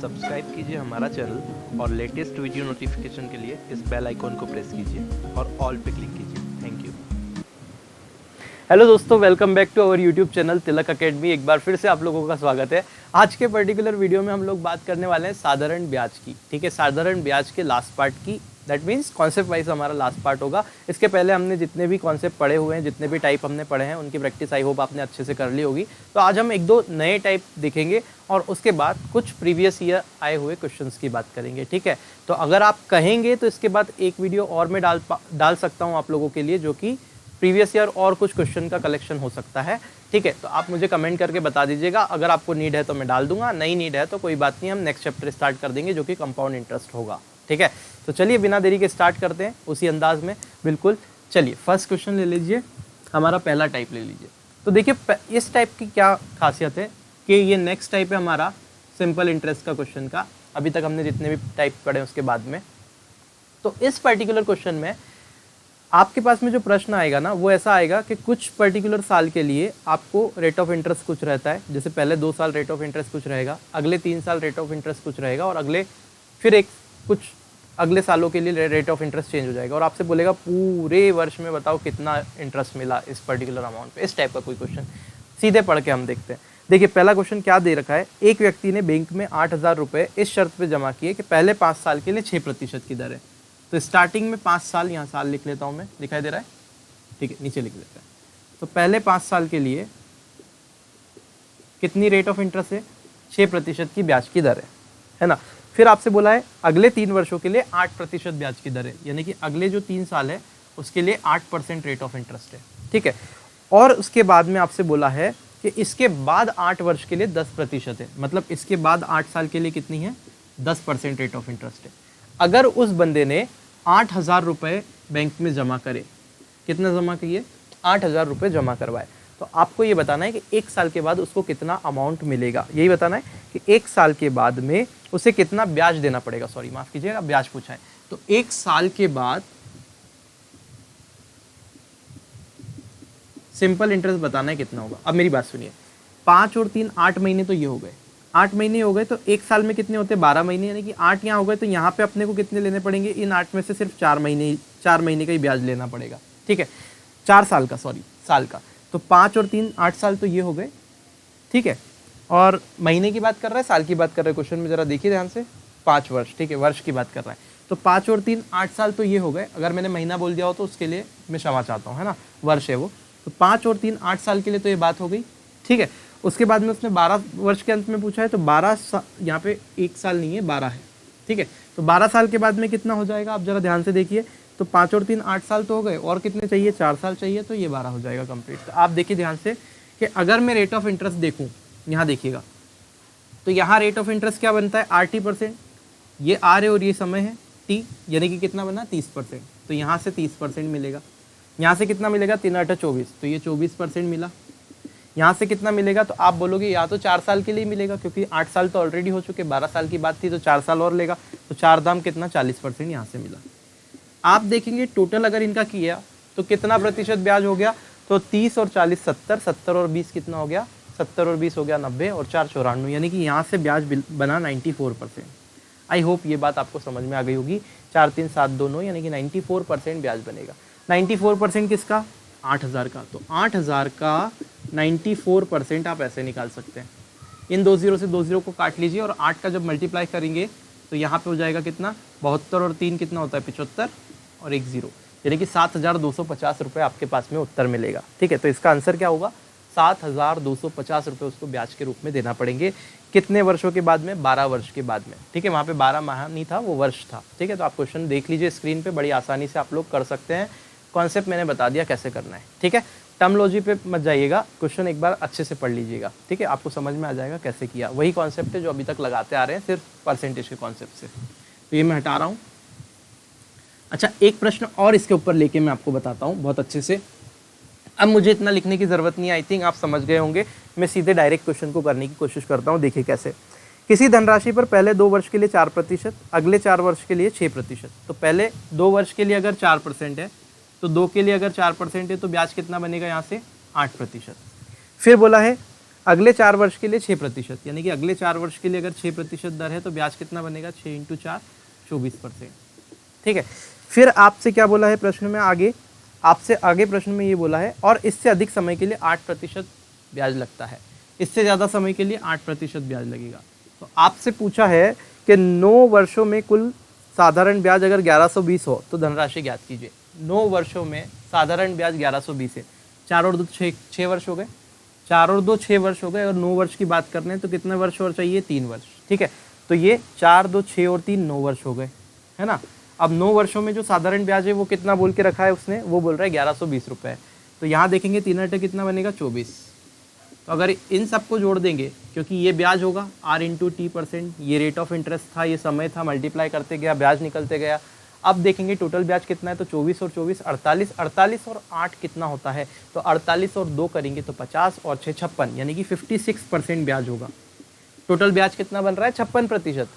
Subscribe कीजिए हमारा channel और लेटेस्ट वीडियो नोटिफिकेशन के लिए इस बेल आइकॉन को प्रेस कीजिए और ऑल पे क्लिक कीजिए। Thank you. हेलो दोस्तों, welcome back to our YouTube channel Tilak Academy. एक बार फिर से आप लोगों का स्वागत है। आज के पर्टिकुलर वीडियो में हम लोग बात करने वाले हैं साधारण ब्याज की। ठीक है, साधारण ब्याज के लास्ट पार्ट की, दैट मीन्स कॉन्सेप्ट वाइज हमारा लास्ट पार्ट होगा। इसके पहले हमने जितने भी कॉन्सेप्ट पढ़े हुए हैं, जितने भी टाइप हमने पढ़े हैं, उनकी प्रैक्टिस आई होप आपने अच्छे से कर ली होगी। तो आज हम एक दो नए टाइप देखेंगे और उसके बाद कुछ प्रीवियस ईयर आए हुए क्वेश्चंस की बात करेंगे। ठीक है, तो अगर आप कहेंगे तो इसके बाद एक वीडियो और मैं डाल सकता हूँ आप लोगों के लिए, जो कि प्रीवियस ईयर और कुछ क्वेश्चन का कलेक्शन हो सकता है। ठीक है, तो आप मुझे कमेंट करके बता दीजिएगा। अगर आपको नीड है तो मैं डाल दूंगा, नहीं नीड है तो कोई बात नहीं, हम नेक्स्ट चैप्टर स्टार्ट कर देंगे जो कि कंपाउंड इंटरेस्ट होगा। ठीक है, तो चलिए बिना देरी के स्टार्ट करते हैं उसी अंदाज में। बिल्कुल, चलिए फर्स्ट क्वेश्चन ले लीजिए, हमारा पहला टाइप ले लीजिए। तो देखिए इस टाइप की क्या खासियत है कि ये नेक्स्ट टाइप है हमारा सिंपल इंटरेस्ट का क्वेश्चन का। अभी तक हमने जितने भी टाइप पढ़े उसके बाद में, तो इस पर्टिकुलर क्वेश्चन में आपके पास में जो प्रश्न आएगा ना, वो ऐसा आएगा कि कुछ पर्टिकुलर साल के लिए आपको रेट ऑफ इंटरेस्ट कुछ रहता है। जैसे पहले 2 साल रेट ऑफ इंटरेस्ट कुछ रहेगा, अगले 3 साल रेट ऑफ इंटरेस्ट कुछ रहेगा, और अगले सालों के लिए रेट ऑफ इंटरेस्ट चेंज हो जाएगा। और आपसे बोलेगा पूरे वर्ष में बताओ कितना इंटरेस्ट मिला इस पर्टिकुलर अमाउंट पे। इस टाइप का कोई क्वेश्चन सीधे पढ़ के हम देखते हैं। देखिए पहला क्वेश्चन क्या दे रखा है, एक व्यक्ति ने बैंक में 8,000 रुपये इस शर्त पे जमा किए कि पहले 5 साल के लिए 6% की दर है। तो स्टार्टिंग में 5 साल, यहाँ साल लिख लेता हूँ मैं, दिखाई दे रहा है? ठीक है, नीचे लिख लेते हैं। तो पहले 5 साल के लिए कितनी रेट ऑफ इंटरेस्ट है? 6% की ब्याज की दर है ना। फिर आपसे बोला है अगले 3 वर्षों के लिए 8% ब्याज की दर है, यानी कि अगले जो 3 साल है उसके लिए 8% रेट ऑफ इंटरेस्ट है। ठीक है, और उसके बाद में आपसे बोला है कि इसके बाद 8 वर्ष के लिए 10% है, मतलब इसके बाद 8 साल के लिए कितनी है? 10% रेट ऑफ इंटरेस्ट है। अगर उस बंदे ने 8,000 रुपये बैंक में जमा करे, कितना जमा किए? 8,000 रुपये जमा करवाए, तो आपको ये बताना है कि 1 साल के बाद उसको कितना अमाउंट मिलेगा। यही बताना है कि 1 साल के बाद में उसे कितना ब्याज देना पड़ेगा। सॉरी, माफ कीजिएगा, ब्याज पूछा है। तो 1 साल के बाद सिंपल इंटरेस्ट बताना है कितना होगा। अब मेरी बात सुनिए, 5 और 3 8 महीने तो ये हो गए, 8 महीने हो गए, तो 1 साल में कितने होते हैं? 12 महीने, यानी कि 8 यहाँ हो गए। तो यहाँ पे अपने को कितने लेने पड़ेंगे? इन 8 में से सिर्फ 4 महीने का ही ब्याज लेना पड़ेगा। ठीक है, 4 साल का, सॉरी साल का। तो 5 और 3 8 साल तो ये हो गए। ठीक है, और महीने की बात कर रहा है, साल की बात कर रहा है क्वेश्चन में, जरा देखिए ध्यान से। 5 वर्ष, ठीक है, वर्ष की बात कर रहा है। तो 5 और 3 8 साल तो ये हो गए। अगर मैंने महीना बोल दिया हो तो उसके लिए मैं क्षमा चाहता हूँ, है ना, वर्ष है वो। तो 5 और 3 8 साल के लिए तो ये बात हो गई। ठीक है, उसके बाद में उसने 12 वर्ष के अंत में पूछा है, तो 12 यहाँ पे 1 साल नहीं है, 12 है। ठीक है, तो 12 साल के बाद में कितना हो जाएगा? आप जरा ध्यान से देखिए। तो 5 और 3 8 साल तो हो गए, और कितने चाहिए? 4 साल चाहिए, तो ये 12 हो जाएगा कंप्लीट। तो आप देखिए ध्यान से कि अगर मैं रेट ऑफ इंटरेस्ट देखूँ, यहाँ देखिएगा, तो यहाँ रेट ऑफ इंटरेस्ट क्या बनता है? RT%। ये आर है और ये समय है T, यानी कि कितना बना? 30%। तो यहाँ से 30% मिलेगा। यहाँ से कितना मिलेगा? 3 8 24, तो ये 24% मिला। यहाँ से कितना मिलेगा? तो आप बोलोगे या तो 4 साल के लिए मिलेगा, क्योंकि 8 साल तो ऑलरेडी हो चुके, 12 साल की बात थी, तो 4 साल और लेगा। तो 4 दाम कितना? 40% यहाँ से मिला। आप देखेंगे टोटल अगर इनका किया तो कितना प्रतिशत ब्याज हो गया? तो 30 और 40 70, 70 और 20 कितना हो गया? 70 और 20 हो गया 90, और 4 94, यानी कि यहाँ से ब्याज बना 94%। आई होप ये बात आपको समझ में आ गई होगी। 4 3 7 दोनों, यानी कि 94% ब्याज बनेगा। 94% किसका? 8,000 का। तो 8,000 का 94% आप ऐसे निकाल सकते हैं। इन 2 0 से 2 0 को काट लीजिए, और 8 का जब मल्टीप्लाई करेंगे तो यहाँ पे हो जाएगा कितना? 72 और 3 कितना होता है? 75 और 1 0, यानी कि 7,250 रुपये आपके पास में उत्तर मिलेगा। ठीक है, तो इसका आंसर क्या होगा? 7,250 रुपये उसको ब्याज के रूप में देना पड़ेंगे। कितने वर्षों के बाद में? 12 वर्ष के बाद में। ठीक है, वहाँ पे 12 माह नहीं था, वो वर्ष था। ठीक है, तो आप क्वेश्चन देख लीजिए स्क्रीन पे, बड़ी आसानी से आप लोग कर सकते हैं। कॉन्सेप्ट मैंने बता दिया कैसे करना है। ठीक है, टर्मोलॉजी पे मत जाइएगा, क्वेश्चन एक बार अच्छे से पढ़ लीजिएगा। ठीक है, आपको समझ में आ जाएगा कैसे किया। वही कॉन्सेप्ट है जो अभी तक लगाते आ रहे हैं, सिर्फ परसेंटेज के कॉन्सेप्ट से। तो ये मैं हटा रहा हूँ। अच्छा, एक प्रश्न और इसके ऊपर लेके मैं आपको बताता हूँ बहुत अच्छे से। अब मुझे इतना लिखने की ज़रूरत नहीं, आई थिंक आप समझ गए होंगे। मैं सीधे डायरेक्ट क्वेश्चन को करने की कोशिश करता हूँ। देखिए कैसे। किसी धनराशि पर पहले 2 वर्ष के लिए 4%, अगले 4 वर्ष के लिए 6%। तो पहले 2 वर्ष के लिए अगर 4% है, तो 2 के लिए अगर 4% है, तो ब्याज कितना बनेगा? यहाँ से 8%। फिर बोला है अगले 4 वर्ष के लिए 6%, यानी कि अगले 4 वर्ष के लिए अगर 6% दर है तो ब्याज कितना बनेगा, 6 × 4 24%। ठीक है, फिर आपसे क्या बोला है प्रश्न में आगे, आपसे आगे प्रश्न में ये बोला है और इससे अधिक समय के लिए 8% ब्याज लगता है, इससे ज़्यादा समय के लिए 8% ब्याज लगेगा। तो आपसे पूछा है कि 9 वर्षों में कुल साधारण ब्याज अगर 1120 हो तो धनराशि ज्ञात कीजिए। 9 वर्षों में साधारण ब्याज 1120 है, 4 और 2 6 वर्ष हो गए, 4 और 2 6 वर्ष हो गए, और 9 वर्ष की बात कर रहे हैं तो कितने वर्ष और चाहिए, 3 वर्ष। ठीक है, तो ये 4 2 6 और 3 9 वर्ष हो गए, है ना। अब 9 वर्षों में जो साधारण ब्याज है वो कितना बोल के रखा है उसने, वो बोल रहा है 1120 रुपये। तो यहाँ देखेंगे 3 अटे कितना बनेगा, 24। तो अगर इन सबको जोड़ देंगे, क्योंकि ये ब्याज होगा R × T%, ये रेट ऑफ इंटरेस्ट था, ये समय था, मल्टीप्लाई करते गया, ब्याज निकलते गया। अब देखेंगे टोटल ब्याज कितना है, तो 24 और 24 48, 48 और 8 कितना होता है, तो 48 और 2 करेंगे तो 50 और 6 56, यानी कि 56% ब्याज होगा। टोटल ब्याज कितना बन रहा है, 56%।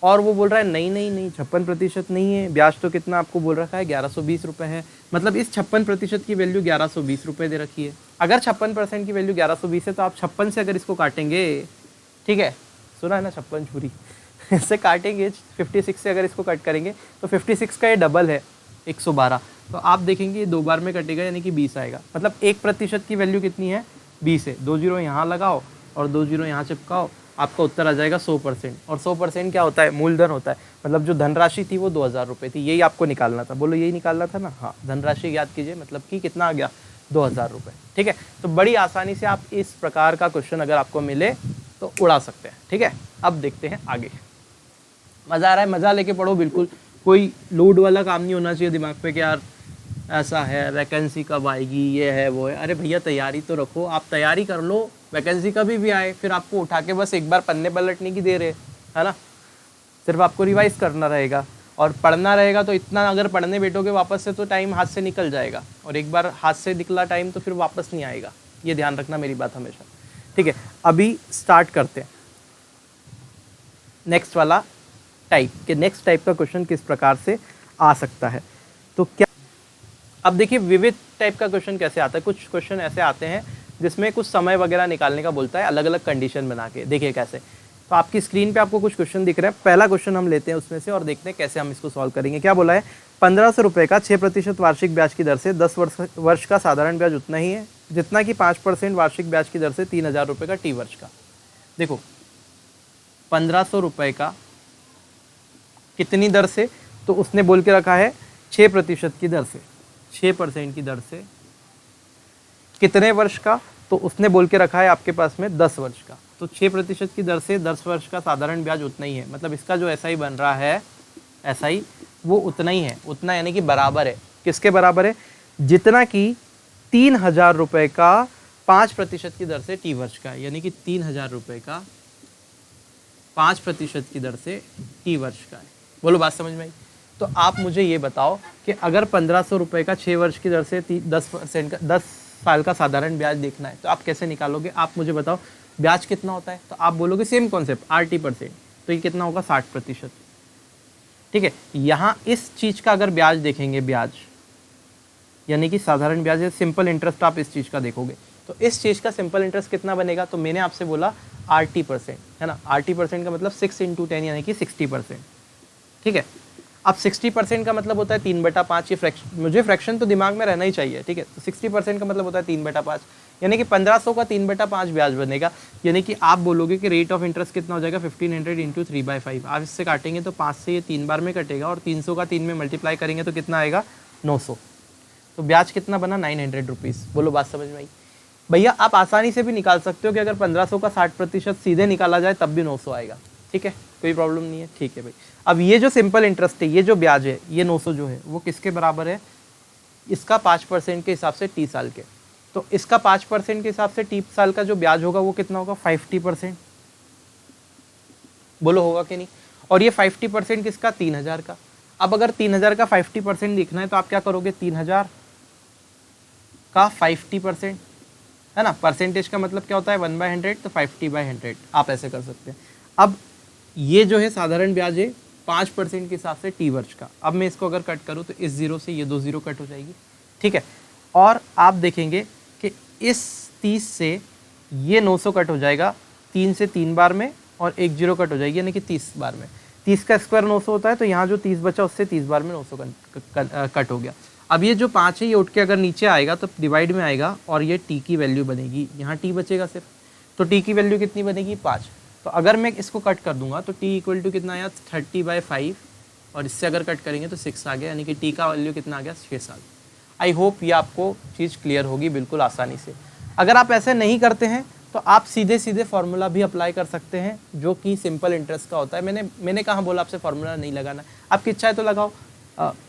और वो बोल रहा है नहीं नहीं नहीं 56% नहीं है, ब्याज तो कितना आपको बोल रखा है, 1120 रुपये है। मतलब इस 56% की वैल्यू 1120 रुपये दे रखी है। अगर 56% की वैल्यू 1120 है तो आप 56 से अगर इसको काटेंगे, ठीक है, सुना है ना, 56 छुरी इससे काटेंगे, 56 से अगर इसको कट करेंगे तो 56 का ये डबल है 112। तो आप देखेंगे ये 2 बार में कटेगा, यानी कि 20 आएगा। मतलब 1% की वैल्यू कितनी है, 20 है। 2 जीरो यहाँ लगाओ और 2 जीरो यहाँ चिपकाओ, आपका उत्तर आ जाएगा 100%। और 100% क्या होता है, मूलधन होता है। मतलब जो धनराशि थी वो 2000 रुपये थी, यही आपको निकालना था। बोलो यही निकालना था ना, हाँ, धनराशि याद कीजिए, मतलब कि कितना आ गया, 2000 रुपये। ठीक है, तो बड़ी आसानी से आप इस प्रकार का क्वेश्चन अगर आपको मिले तो उड़ा सकते हैं। ठीक है, अब देखते हैं आगे। मज़ा आ रहा है, मज़ा लेके पढ़ो, बिल्कुल कोई लोड वाला काम नहीं होना चाहिए दिमाग पे कि यार ऐसा है, वैकेंसी कब आएगी, ये है वो है। अरे भैया तैयारी तो रखो, आप तैयारी कर लो, वैकेंसी कभी भी आए फिर आपको उठा के बस एक बार पन्ने पलटने की दे रहे, है ना। सिर्फ आपको रिवाइज करना रहेगा और पढ़ना रहेगा। तो इतना अगर पढ़ने बैठोगे वापस से तो टाइम हाथ से निकल जाएगा, और एक बार हाथ से निकला टाइम तो फिर वापस नहीं आएगा। ये ध्यान रखना मेरी बात हमेशा। ठीक है, अभी स्टार्ट करते हैं नेक्स्ट वाला टाइप के। नेक्स्ट टाइप का क्वेश्चन किस प्रकार से आ सकता है, तो क्या, अब देखिए विविध टाइप का क्वेश्चन कैसे आता है। कुछ क्वेश्चन ऐसे आते हैं जिसमें कुछ समय वगैरह निकालने का बोलता है, अलग अलग कंडीशन बना के। देखिए कैसे, तो आपकी स्क्रीन पे आपको कुछ क्वेश्चन दिख रहे हैं। पहला क्वेश्चन हम लेते हैं उसमें से और देखते हैं कैसे हम इसको सॉल्व करेंगे। क्या बोला है, 1500 रुपये का 6% वार्षिक ब्याज की दर से 10 वर्ष का साधारण ब्याज उतना ही है जितना कि 5% वार्षिक ब्याज की दर से 3000 रुपये का T वर्ष का। देखो 1500 रुपये का कितनी दर से, तो उसने बोल के रखा है 6% की दर से, 6% की दर से। कितने वर्ष का, तो उसने बोल के रखा है आपके पास में 10 वर्ष का। तो 6% की दर से 10 वर्ष का साधारण ब्याज उतना ही है। मतलब इसका जो SI बन रहा है, SI वो उतना ही है, उतना यानी कि बराबर है। किसके बराबर है, जितना कि 3000 रुपये का 5% की दर से T वर्ष का है, यानी कि 3000 रुपये का 5% की दर से T वर्ष का है। बोलो बात समझ में आई। तो आप मुझे ये बताओ कि अगर 1500 रुपये का 6 वर्ष की दर से 10% का 10 साल का साधारण ब्याज देखना है तो आप कैसे निकालोगे। आप मुझे बताओ ब्याज कितना होता है, तो आप बोलोगे सेम कॉन्सेप्ट RT%, तो ये कितना होगा 60%। ठीक है, यहाँ इस चीज़ का अगर ब्याज देखेंगे, ब्याज यानी कि साधारण ब्याज है, सिंपल इंटरेस्ट आप इस चीज़ का देखोगे तो इस चीज़ का सिंपल इंटरेस्ट कितना बनेगा। तो मैंने आपसे बोला RT%, है ना। RT% का मतलब 6 × 10 यानी कि 60%। ठीक है, अब 60% का मतलब होता है 3/5। ये फ्रैक्शन, मुझे फ्रैक्शन तो दिमाग में रहना ही चाहिए। ठीक है, तो 60% का मतलब होता है 3/5, यानी कि 1500 का 3/5 ब्याज बनेगा। यानी कि आप बोलोगे कि रेट ऑफ इंटरेस्ट कितना हो जाएगा, 1500 × 3/5। आप इससे काटेंगे तो 5 से ये 3 बार में कटेगा, और 300 का 3 में मल्टीप्लाई करेंगे तो कितना आएगा, 900। तो ब्याज कितना बना, 900 रुपीज़। बोलो बात समझ में आई। भैया आप आसानी से भी निकाल सकते हो कि अगर 1500 का 60% सीधे निकाला जाए तब भी 900 आएगा। ठीक है, कोई प्रॉब्लम नहीं है। ठीक है भाई, अब ये जो सिंपल इंटरेस्ट है, ये जो ब्याज है, ये 900 जो है वो किसके बराबर है, इसका 5% के हिसाब से T साल के। तो इसका 5% के हिसाब से T साल का जो ब्याज होगा वो कितना होगा, 50%। बोलो होगा कि नहीं। और ये 50% किसका, 3000 का। अब अगर 3000 का 50% देखना है तो आप क्या करोगे, 3000 का 50%, है ना। परसेंटेज का मतलब क्या होता है, 1/100, तो 50/100 आप ऐसे कर सकते हैं। अब ये जो है साधारण ब्याज है 5% के हिसाब से T वर्ष का। अब मैं इसको अगर कट करूँ तो इस 0 से ये 2 0 कट हो जाएगी। ठीक है, और आप देखेंगे कि इस 30 से ये 900 कट हो जाएगा 3 से 3 बार में और एक जीरो कट हो जाएगी, यानी कि 30 बार में। 30 का स्क्वायर 900 होता है, तो यहाँ जो 30 बचा उससे 30 बार में 900 कट हो गया। अब ये जो 5 है ये उठ के अगर नीचे आएगा तो डिवाइड में आएगा और ये टी की वैल्यू बनेगी, यहाँ टी बचेगा सिर्फ, तो टी की वैल्यू कितनी बनेगी 5। तो अगर मैं इसको कट कर दूंगा तो टी इक्वल टू कितना आया 30/5 और इससे अगर कट करेंगे तो 6 आ गया, यानी कि टी का वैल्यू कितना आ गया 6 साल। आई होप ये आपको चीज़ क्लियर होगी बिल्कुल आसानी से। अगर आप ऐसे नहीं करते हैं तो आप सीधे सीधे फार्मूला भी अप्लाई कर सकते हैं जो कि सिंपल इंटरेस्ट का होता है। मैंने कहाँ बोला आपसे फार्मूला नहीं लगाना, आपकी इच्छा है तो लगाओ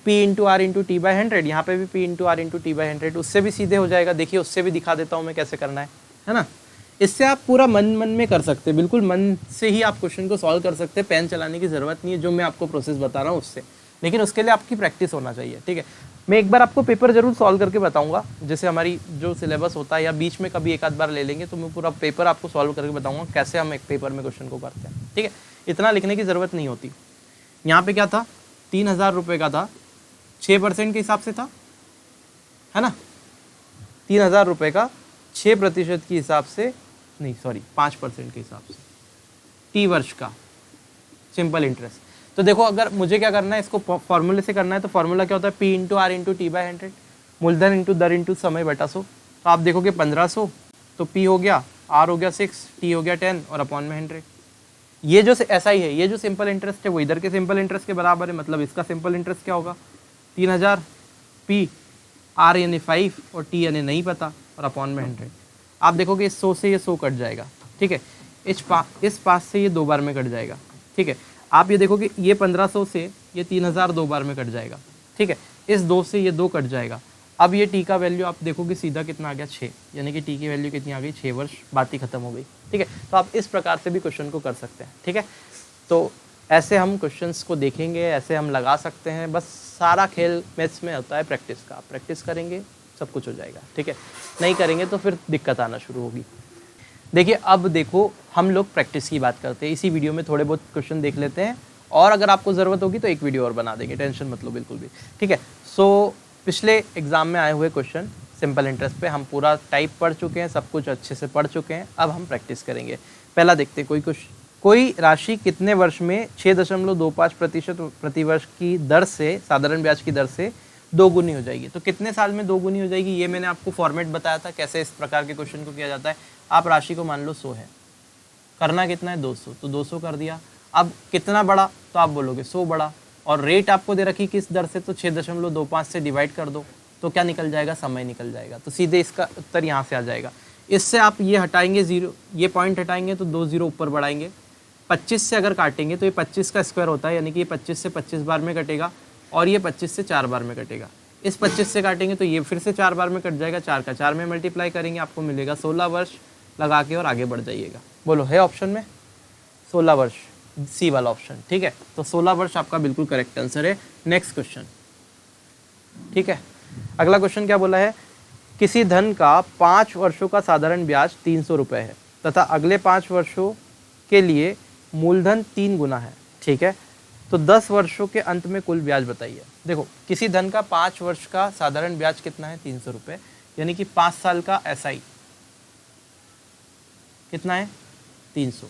P into R into T by 100, यहाँ पे भी P into R into T by 100, उससे भी सीधे हो जाएगा। देखिए उससे भी दिखा देता हूँ मैं कैसे करना है ना। इससे आप पूरा मन में कर सकते हैं, बिल्कुल मन से ही आप क्वेश्चन को सॉल्व कर सकते हैं, पेन चलाने की ज़रूरत नहीं है, जो मैं आपको प्रोसेस बता रहा हूँ उससे। लेकिन उसके लिए आपकी प्रैक्टिस होना चाहिए, ठीक है। मैं एक बार आपको पेपर जरूर सॉल्व करके बताऊंगा, जैसे हमारी जो सिलेबस होता है या बीच में कभी एक आध बार ले लेंगे तो मैं पूरा पेपर आपको सॉल्व करके बताऊंगा कैसे हम एक पेपर में क्वेश्चन को करते हैं, ठीक है। इतना लिखने की ज़रूरत नहीं होती। यहाँ पे क्या था 3000 रुपये का था, 6% के हिसाब से था, है ना। 3000 रुपये का 6% के हिसाब से, नहीं सॉरी 5% के हिसाब से, टी वर्ष का सिंपल इंटरेस्ट। तो देखो अगर मुझे क्या करना है, इसको फॉर्मूले से करना है, तो फॉर्मूला क्या होता है P into R into T by 100, मूलधन इंटू दर इंटू समय बटा 100। तो आप देखोगे 1500, तो P हो गया, R हो गया 6, T हो गया 10 और अपॉन में 100। ये जो ऐसा ही है, ये जो सिंपल इंटरेस्ट है वो इधर के सिंपल इंटरेस्ट के बराबर है, मतलब इसका सिंपल इंटरेस्ट क्या होगा 3000, P R यानी 5 और T यानी नहीं पता और अपॉन में 100। आप देखोगे इस 100 से ये 100 कट जाएगा, ठीक है। इस पास से ये 2 बार में कट जाएगा, ठीक है। आप ये देखोगे ये 1500 से ये 3000 2 बार में कट जाएगा, ठीक है। इस 2 से ये 2 कट जाएगा। अब ये टी का वैल्यू आप देखोगे सीधा कितना आ गया 6, यानी कि टी की वैल्यू कितनी आ गई 6 वर्ष, बात ही खत्म हो गई, ठीक है। तो आप इस प्रकार से भी क्वेश्चन को कर सकते हैं, ठीक है। तो ऐसे हम क्वेश्चंस को देखेंगे, ऐसे हम लगा सकते हैं। बस सारा खेल मैथ्स में होता है प्रैक्टिस का, आप प्रैक्टिस करेंगे सब कुछ हो जाएगा, ठीक है। नहीं करेंगे तो फिर दिक्कत आना शुरू होगी। देखिए अब देखो हम लोग प्रैक्टिस की बात करते हैं, इसी वीडियो में थोड़े बहुत क्वेश्चन देख लेते हैं और अगर आपको ज़रूरत होगी तो एक वीडियो और बना देंगे, टेंशन मत लो बिल्कुल भी, ठीक है। सो पिछले एग्जाम में आए हुए क्वेश्चन सिंपल इंटरेस्ट पे हम पूरा टाइप पढ़ चुके हैं, सब कुछ अच्छे से पढ़ चुके हैं। अब हम प्रैक्टिस करेंगे। पहला देखते हैं, कोई राशि कितने वर्ष में 6.25% प्रतिवर्ष की दर से, साधारण ब्याज की दर से 2 गुनी हो जाएगी। तो कितने साल में 2 गुनी हो जाएगी, ये मैंने आपको फॉर्मेट बताया था कैसे इस प्रकार के क्वेश्चन को किया जाता है। आप राशि को मान लो 100 है, करना कितना है 200, तो 200 कर दिया। अब कितना बड़ा, तो आप बोलोगे 100 बड़ा, और रेट आपको दे रखी किस दर से, तो 6.25 से डिवाइड कर दो, तो क्या निकल जाएगा, समय निकल जाएगा। तो सीधे इसका उत्तर यहाँ से आ जाएगा। इससे आप ये हटाएंगे 0, ये पॉइंट हटाएंगे तो 2 0 ऊपर बढ़ाएंगे। 25 से अगर काटेंगे तो ये 25 का स्क्वायर होता है, यानी कि ये 25 से 25 बार में कटेगा और ये 25 से 4 बार में कटेगा। इस 25 से काटेंगे तो ये फिर से 4 बार में कट जाएगा, 4 का 4 में मल्टीप्लाई करेंगे, आपको मिलेगा 16 वर्ष। लगा के और आगे बढ़ जाइएगा। बोलो है ऑप्शन में 16 वर्ष, सी वाला ऑप्शन, ठीक है। तो 16 वर्ष आपका बिल्कुल करेक्ट आंसर है। नेक्स्ट क्वेश्चन, ठीक है। अगला क्वेश्चन क्या बोला है, किसी धन का 5 वर्षों का साधारण ब्याज 300 रुपये है तथा अगले 5 वर्षों के लिए मूलधन 3 गुना है, ठीक है। तो 10 वर्षों के अंत में कुल ब्याज बताइए। देखो किसी धन का 5 वर्ष का साधारण ब्याज कितना है 300 रुपये, यानी कि 5 साल का SI कितना है 300।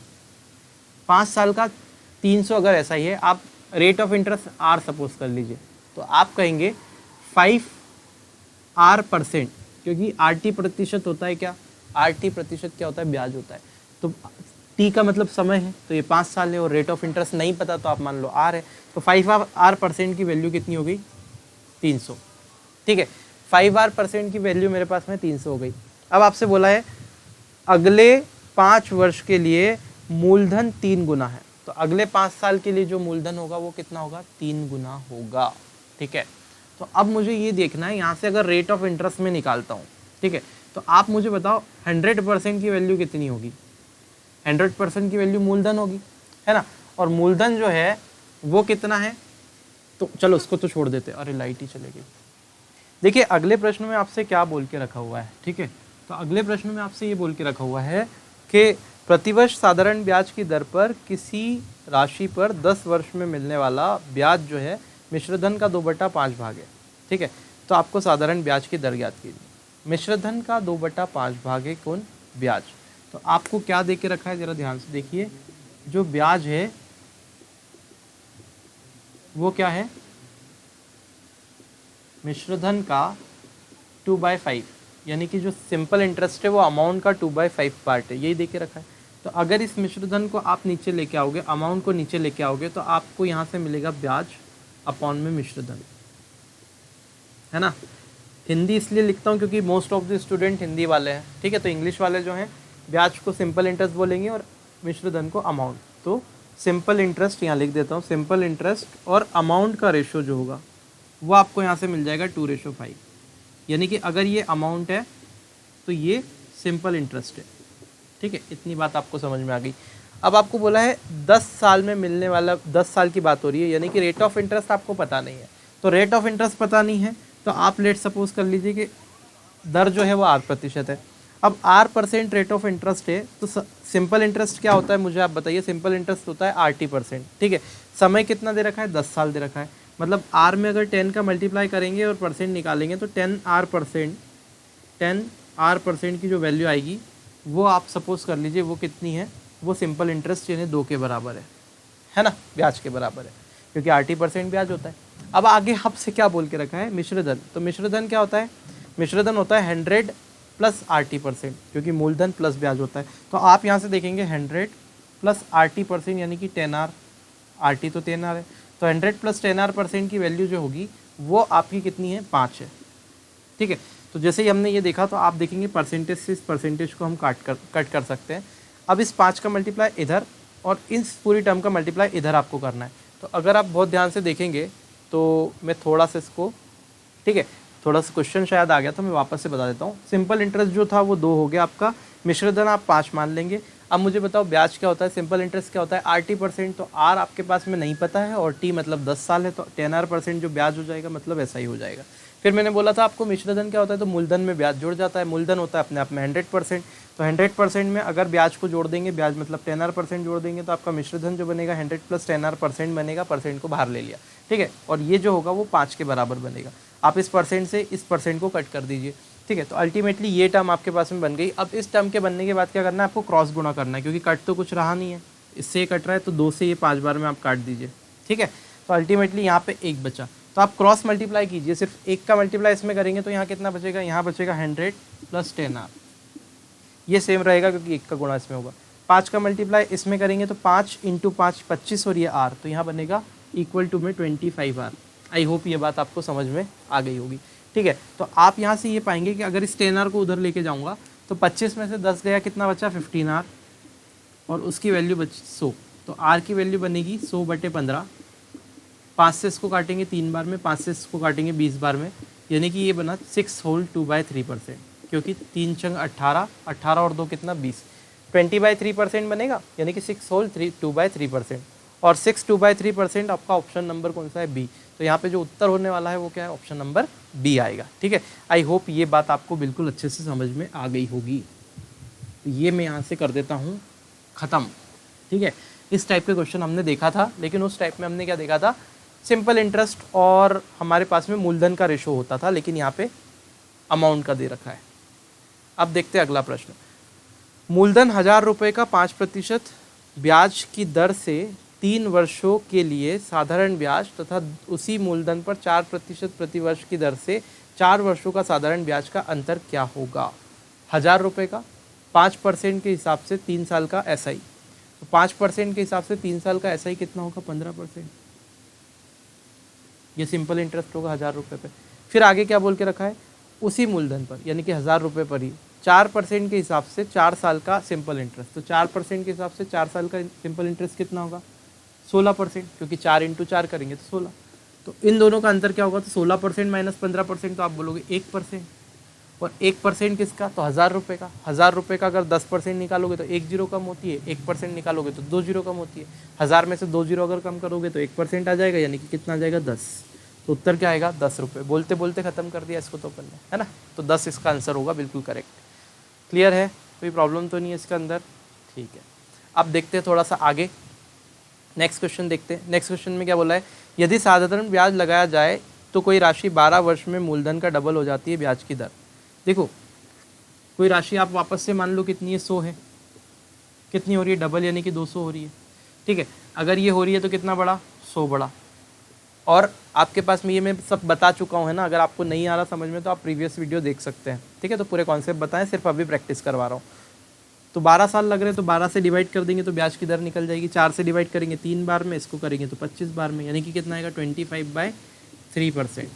5 साल का 300 अगर SI है, आप rate of interest R suppose कर लीजिए, तो आप कहेंगे 5R%, क्योंकि RT प्रतिशत होता है क्या, RT प्रतिशत क्या होता है, ब्याज होता है। तो T का मतलब समय है, तो ये 5 साल है और रेट ऑफ इंटरेस्ट नहीं पता तो आप मान लो R है। तो 5R% की वैल्यू कितनी हो गई 300, ठीक है। 5R% की वैल्यू मेरे पास में 300 हो गई। अब आपसे बोला है अगले 5 वर्ष के लिए मूलधन 3 गुना है, तो अगले 5 साल के लिए जो मूलधन होगा वो कितना होगा 3 गुना होगा, ठीक है। तो अब मुझे ये देखना है, यहाँ से अगर रेट ऑफ इंटरेस्ट में निकालता हूँ, ठीक है, तो आप मुझे बताओ 100% की वैल्यू कितनी होगी। 100% की वैल्यू मूलधन होगी, है ना। और मूलधन जो है वो कितना है, तो चलो उसको तो छोड़ देते, अरे लाइट ही चलेगी। देखिए अगले प्रश्न में आपसे क्या बोल के रखा हुआ है, ठीक है। तो अगले प्रश्न में आपसे ये बोल के रखा हुआ है कि प्रतिवर्ष साधारण ब्याज की दर पर किसी राशि पर 10 वर्ष में मिलने वाला ब्याज जो है मिश्रधन का 2/5 भाग है, ठीक है। तो आपको साधारण ब्याज की दर ज्ञात कीजिए। मिश्रधन का 2/5 भाग है कौन, ब्याज। तो आपको क्या दे के रखा है, जरा ध्यान से देखिए, जो ब्याज है वो क्या है, मिश्रधन का 2/5, यानी कि जो सिंपल इंटरेस्ट है वो अमाउंट का 2/5 पार्ट है, यही दे के रखा है। तो अगर इस मिश्रधन को आप नीचे लेके आओगे, अमाउंट को नीचे लेके आओगे, तो आपको यहाँ से मिलेगा ब्याज अपॉन में मिश्रधन, है ना। हिंदी इसलिए लिखता हूँ क्योंकि most of the student Hindi वाले हैं, ठीक है। तो इंग्लिश वाले जो हैं ब्याज को सिंपल इंटरेस्ट बोलेंगे और मिश्रधन को अमाउंट। तो सिंपल इंटरेस्ट यहाँ लिख देता हूँ, सिंपल इंटरेस्ट और अमाउंट का रेशो जो होगा वो आपको यहाँ से मिल जाएगा 2:5, यानी कि अगर ये अमाउंट है तो ये सिंपल इंटरेस्ट है, ठीक है। इतनी बात आपको समझ में आ गई। अब आपको बोला है 10 साल में मिलने वाला, 10 साल की बात हो रही है, यानी कि रेट ऑफ इंटरेस्ट आपको पता नहीं है। तो रेट ऑफ इंटरेस्ट पता नहीं है तो आप लेट सपोज कर लीजिए कि दर जो है वो 8% है। अब 8% रेट ऑफ इंटरेस्ट है तो सिंपल इंटरेस्ट क्या होता है मुझे आप बताइए। सिंपल इंटरेस्ट होता है 80%, ठीक है। समय कितना दे रखा है, 10 साल दे रखा है। मतलब आर में अगर 10 का मल्टीप्लाई करेंगे और परसेंट निकालेंगे तो 10R% की जो वैल्यू आएगी वो आप सपोज कर लीजिए वो कितनी है, वो सिंपल इंटरेस्ट यानी 2 के बराबर है ना, ब्याज के बराबर है, क्योंकि 80% ब्याज होता है। अब आगे आपसे क्या बोल के रखा है, मिश्रधन। तो मिश्रधन क्या होता है, मिश्रधन होता है 100 + 80%, क्योंकि मूलधन प्लस ब्याज होता है। तो आप यहाँ से देखेंगे 100 + 80% यानी कि 10R, RT तो 10R है, तो 100 + 10R% की वैल्यू जो होगी वो आपकी कितनी है, 5 है, ठीक है। तो जैसे ही हमने ये देखा तो आप देखेंगे परसेंटेज से इस परसेंटेज को हम कट कर सकते हैं। अब इस 5 का मल्टीप्लाई इधर और इस पूरी टर्म का मल्टीप्लाई इधर आपको करना है। तो अगर आप बहुत ध्यान से देखेंगे तो मैं थोड़ा सा इसको, ठीक है, थोड़ा सा क्वेश्चन शायद आ गया तो मैं वापस से बता देता हूँ। सिंपल इंटरेस्ट जो था वो 2 हो गया आपका, मिश्रधन आप 5 मान लेंगे। अब मुझे बताओ ब्याज क्या होता है, सिंपल इंटरेस्ट क्या होता है, RT%। तो R आपके पास में नहीं पता है और T मतलब 10 साल है, तो 10R% जो ब्याज हो जाएगा मतलब ऐसा ही हो जाएगा। फिर मैंने बोला था आपको मिश्रधन क्या होता है, तो मूलधन में ब्याज जुड़ जाता है। मूलधन होता है अपने आप में 100%, तो 100% में अगर ब्याज को जोड़ देंगे, ब्याज मतलब 10R% जोड़ देंगे तो आपका मिश्रधन जो बनेगा 100 + 10R% बनेगा, परसेंट को बाहर ले लिया, ठीक है। और ये जो होगा वो 5 के बराबर बनेगा। आप इस परसेंट से इस परसेंट को कट कर दीजिए, ठीक है। तो अल्टीमेटली ये टर्म आपके पास में बन गई। अब इस टर्म के बनने के बाद क्या करना है, आपको क्रॉस गुणा करना है, क्योंकि कट तो कुछ रहा नहीं है, इससे ये कट रहा है तो 2 से ये 5 बार में आप काट दीजिए, ठीक है। तो अल्टीमेटली यहाँ पे 1 बचा, तो आप क्रॉस मल्टीप्लाई कीजिए, सिर्फ 1 का मल्टीप्लाई इसमें करेंगे तो यहाँ कितना बचेगा, यहाँ बचेगा 100 + 10R, ये सेम रहेगा क्योंकि 1 का गुणा इसमें होगा। 5 का मल्टीप्लाई इसमें करेंगे तो 5 × 5 25 और ये R, तो यहाँ बनेगा इक्वल टू में 25R। आई होप ये बात आपको समझ में आ गई होगी, ठीक है। तो आप यहाँ से ये पाएंगे कि अगर इस 10R को उधर लेके जाऊँगा तो 25 में से 10 गया, कितना बचा, 15R, और उसकी वैल्यू बची 100। तो R की वैल्यू बनेगी 100/15। 5 से इसको काटेंगे 3 बार में, 5 से इसको काटेंगे 20 बार में, यानी कि ये बना 6 होल 2/3%, क्योंकि 3 चंग 18, 18 और 2 कितना, 20, 20/3% बनेगा, यानी कि 6 होल 2/3%। और 6 2/3% आपका ऑप्शन नंबर कौन सा है, बी। तो यहाँ पे जो उत्तर होने वाला है वो क्या है, ऑप्शन नंबर बी आएगा, ठीक है। आई होप ये बात आपको बिल्कुल अच्छे से समझ में आ गई होगी। तो ये मैं यहाँ से कर देता हूँ ख़त्म, ठीक है। इस टाइप के क्वेश्चन हमने देखा था, लेकिन उस टाइप में हमने क्या देखा था, सिंपल इंटरेस्ट और हमारे पास में मूलधन का रेशो होता था, लेकिन यहाँ पे अमाउंट का दे रखा है। अब देखते हैं अगला प्रश्न। मूलधन 1000 रुपये का 5% ब्याज की दर से 3 वर्षों के लिए साधारण ब्याज तथा उसी मूलधन पर 4% प्रति वर्ष की दर से 4 वर्षों का साधारण ब्याज का अंतर क्या होगा। 1000 रुपये का 5% के हिसाब से 3 साल का SI, तो 5% के हिसाब से 3 साल का SI कितना होगा, 15%। ये सिंपल इंटरेस्ट होगा 1000 रुपये पे। फिर आगे क्या बोल के रखा है, उसी मूलधन पर यानी कि 1000 रुपये पर ही 4% के हिसाब से 4 साल का सिंपल इंटरेस्ट। तो 4% के हिसाब से 4 साल का सिंपल इंटरेस्ट कितना होगा, 16%, क्योंकि 4 × 4 करेंगे तो 16। तो इन दोनों का अंतर क्या होगा, तो 16% - 15%, तो आप बोलोगे 1%। और 1% किसका, तो 1000 रुपये का। 1000 रुपये का अगर 10% निकालोगे तो 1 जीरो कम होती है, 1% निकालोगे तो 2 जीरो कम होती है। 1000 में से 2 जीरो अगर कम करोगे तो 1% आ जाएगा, यानी कि कितना आ जाएगा, 10। तो उत्तर क्या आएगा, 10 रुपये। बोलते बोलते ख़त्म कर दिया इसको तो अपन ने, है ना। तो 10 इसका आंसर होगा, बिल्कुल करेक्ट। क्लियर है, कोई प्रॉब्लम तो नहीं है इसके अंदर, ठीक है। अब देखते हैं थोड़ा सा आगे, नेक्स्ट क्वेश्चन देखते हैं। नेक्स्ट क्वेश्चन में क्या बोला है, यदि साधारण ब्याज लगाया जाए तो कोई राशि 12 वर्ष में मूलधन का डबल हो जाती है ब्याज की दर। देखो कोई राशि आप वापस से मान लो कितनी है, 100 है, कितनी हो रही है, डबल यानी कि 200 हो रही है, ठीक है। अगर ये हो रही है तो कितना बढ़ा, 100 बढ़ा। और आपके पास में ये मैं सब बता चुका हूँ है ना, अगर आपको नहीं आ रहा समझ में तो आप प्रीवियस वीडियो देख सकते हैं, ठीक है। तो पूरे कॉन्सेप्ट बताएं, सिर्फ अभी प्रैक्टिस करवा रहा हूँ। तो 12 साल लग रहे हैं तो 12 से डिवाइड कर देंगे तो ब्याज की दर निकल जाएगी। 4 से डिवाइड करेंगे 3 बार में, इसको करेंगे तो 25 बार में, यानी कि कितना आएगा 25/3%।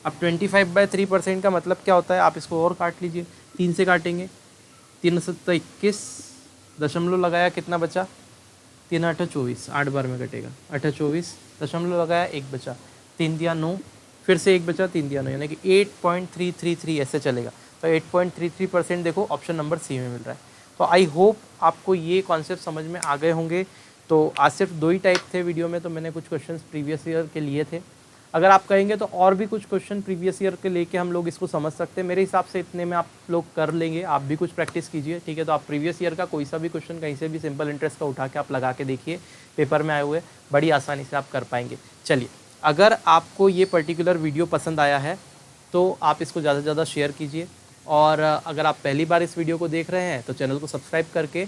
अब 25/3% का मतलब क्या होता है, आप इसको और काट लीजिए, 3 से काटेंगे, 3 7 21 दशमलव लगाया, कितना बचा, 3 8 24, 8 बार में कटेगा, 8 24 दशमलव लगाया, 1 बचा, 3 दिया 9, फिर से 1 बचा, 3 दिया 9, यानी कि 8.333 ऐसे चलेगा। तो 8.33% देखो ऑप्शन नंबर सी में मिल रहा है। तो आई होप आपको ये कॉन्सेप्ट समझ में आ गए होंगे। तो आज सिर्फ 2 ही टाइप थे वीडियो में, तो मैंने कुछ क्वेश्चंस प्रीवियस ईयर के लिए थे। अगर आप कहेंगे तो और भी कुछ क्वेश्चन प्रीवियस ईयर के लेके हम लोग इसको समझ सकते हैं। मेरे हिसाब से इतने में आप लोग कर लेंगे, आप भी कुछ प्रैक्टिस कीजिए, ठीक है। तो आप प्रीवियस ईयर का कोई सा भी क्वेश्चन कहीं से भी सिंपल इंटरेस्ट का उठा के आप लगा के देखिए, पेपर में आए हुए बड़ी आसानी से आप कर पाएंगे। चलिए, अगर आपको ये पर्टिकुलर वीडियो पसंद आया है तो आप इसको ज़्यादा से ज़्यादा शेयर कीजिए, और अगर आप पहली बार इस वीडियो को देख रहे हैं तो चैनल को सब्सक्राइब करके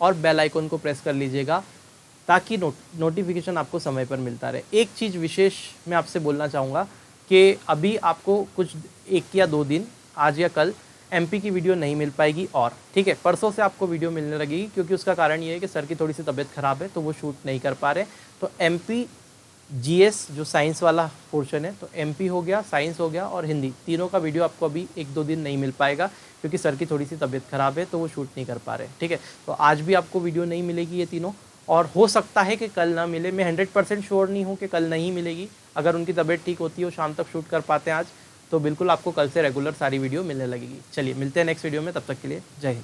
और बेल आइकन को प्रेस कर लीजिएगा, ताकि नोटिफिकेशन आपको समय पर मिलता रहे। एक चीज़ विशेष मैं आपसे बोलना चाहूँगा कि अभी आपको कुछ 1 या 2 दिन, आज या कल, एमपी की वीडियो नहीं मिल पाएगी, और ठीक है, परसों से आपको वीडियो मिलने लगेगी, क्योंकि उसका कारण ये है कि सर की थोड़ी सी तबीयत ख़राब है तो वो शूट नहीं कर पा रहे। तो एमपी जीएस जो साइंस वाला पोर्शन है, तो एमपी हो गया, साइंस हो गया और हिंदी, तीनों का वीडियो आपको अभी 1-2 दिन नहीं मिल पाएगा, क्योंकि सर की थोड़ी सी तबीयत ख़राब है तो वो शूट नहीं कर पा रहे, ठीक है। तो आज भी आपको वीडियो नहीं मिलेगी ये तीनों, और हो सकता है कि कल ना मिले। मैं 100% श्योर नहीं हूँ कि कल नहीं मिलेगी। अगर उनकी तबीयत ठीक होती है, वो शाम तक शूट कर पाते हैं आज, तो बिल्कुल आपको कल से रेगुलर सारी वीडियो मिलने लगेगी। चलिए, मिलते हैं नेक्स्ट वीडियो में, तब तक के लिए जय हिंद।